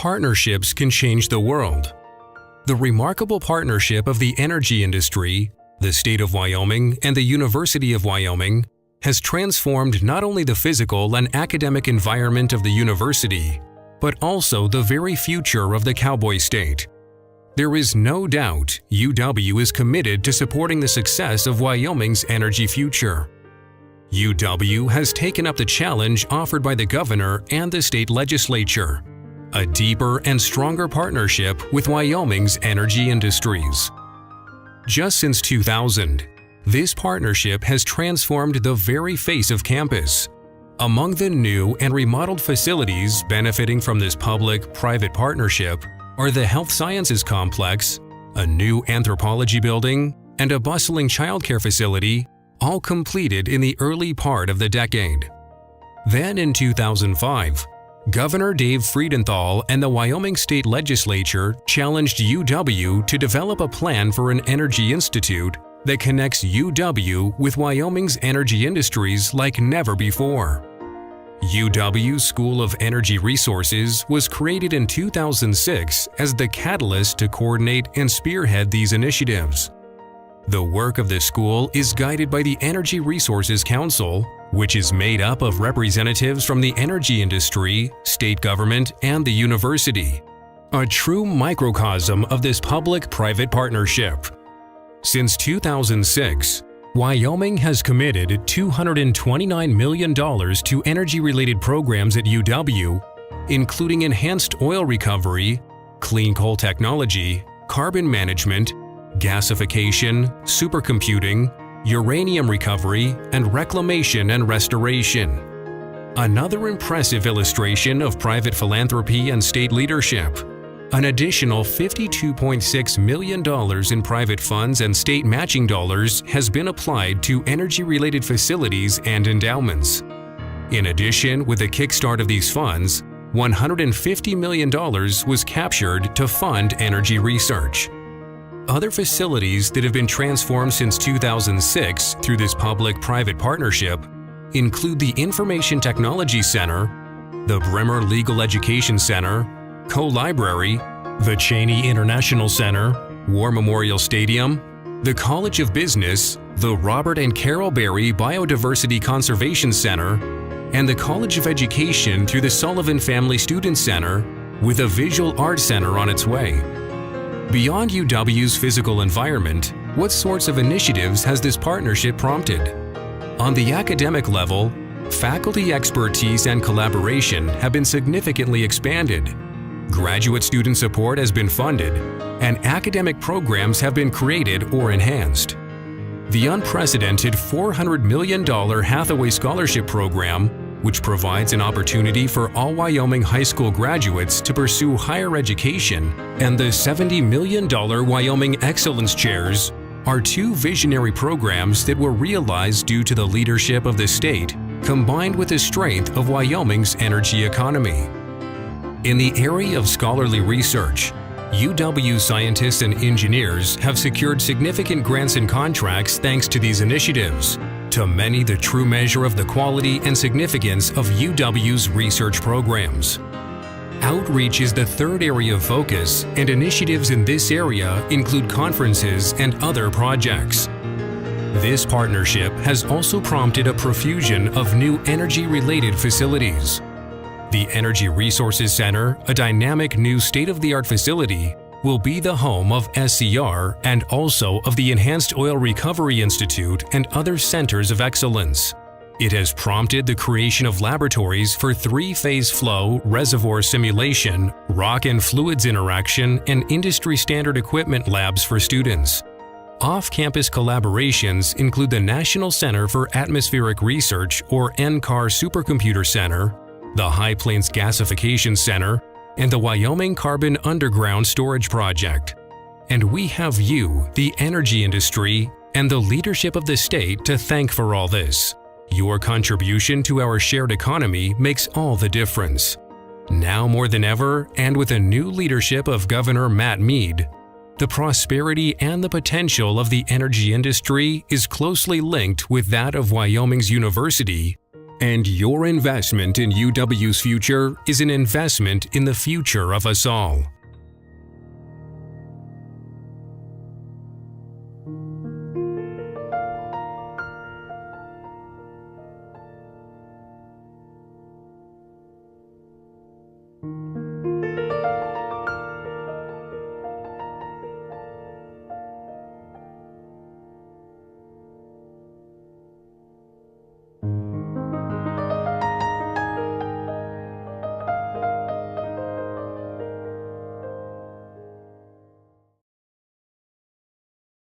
Partnerships can change the world. The remarkable partnership of the energy industry, the state of Wyoming, and the University of Wyoming has transformed not only the physical and academic environment of the university, but also the very future of the Cowboy State. There is no doubt UW is committed to supporting the success of Wyoming's energy future. UW has taken up the challenge offered by the governor and the state legislature, a deeper and stronger partnership with Wyoming's energy industries. Just since 2000, this partnership has transformed the very face of campus. Among the new and remodeled facilities benefiting from this public-private partnership are the Health Sciences Complex, a new anthropology building, and a bustling childcare facility, all completed in the early part of the decade. Then in 2005, Governor Dave Friedenthal and the Wyoming State Legislature challenged UW to develop a plan for an energy institute that connects UW with Wyoming's energy industries like never before. UW's School of Energy Resources was created in 2006 as the catalyst to coordinate and spearhead these initiatives. The work of the school is guided by the Energy Resources Council, which is made up of representatives from the energy industry, state government, and the university, a true microcosm of this public-private partnership. Since 2006, Wyoming has committed $229 million to energy-related programs at UW, including enhanced oil recovery, clean coal technology, carbon management, gasification, supercomputing, uranium recovery, and reclamation and restoration. Another impressive illustration of private philanthropy and state leadership. An additional $52.6 million in private funds and state matching dollars has been applied to energy-related facilities and endowments. In addition, with the kickstart of these funds, $150 million was captured to fund energy research. Other facilities that have been transformed since 2006 through this public-private partnership include the Information Technology Center, the Bremer Legal Education Center, Co-Library, the Cheney International Center, War Memorial Stadium, the College of Business, the Robert and Carol Berry Biodiversity Conservation Center, and the College of Education through the Sullivan Family Student Center, with a Visual Arts Center on its way. Beyond UW's physical environment, what sorts of initiatives has this partnership prompted? On the academic level, faculty expertise and collaboration have been significantly expanded. Graduate student support has been funded, and academic programs have been created or enhanced. The unprecedented $400 million Hathaway Scholarship Program, which provides an opportunity for all Wyoming high school graduates to pursue higher education, and the $70 million Wyoming Excellence Chairs are two visionary programs that were realized due to the leadership of the state, combined with the strength of Wyoming's energy economy. In the area of scholarly research, UW scientists and engineers have secured significant grants and contracts thanks to these initiatives, to many the true measure of the quality and significance of UW's research programs. Outreach is the third area of focus, and initiatives in this area include conferences and other projects. This partnership has also prompted a profusion of new energy-related facilities. The Energy Resources Center, a dynamic new state-of-the-art facility, will be the home of SCR and also of the Enhanced Oil Recovery Institute and other centers of excellence. It has prompted the creation of laboratories for three-phase flow, reservoir simulation, rock and fluids interaction, and industry-standard equipment labs for students. Off-campus collaborations include the National Center for Atmospheric Research, or NCAR Supercomputer Center, the High Plains Gasification Center, and the Wyoming Carbon Underground Storage Project. And we have you, the energy industry, and the leadership of the state to thank for all this. Your contribution to our shared economy makes all the difference. Now more than ever, and with a new leadership of Governor Matt Mead, the prosperity and the potential of the energy industry is closely linked with that of Wyoming's university And your investment in UW's future is an investment in the future of us all.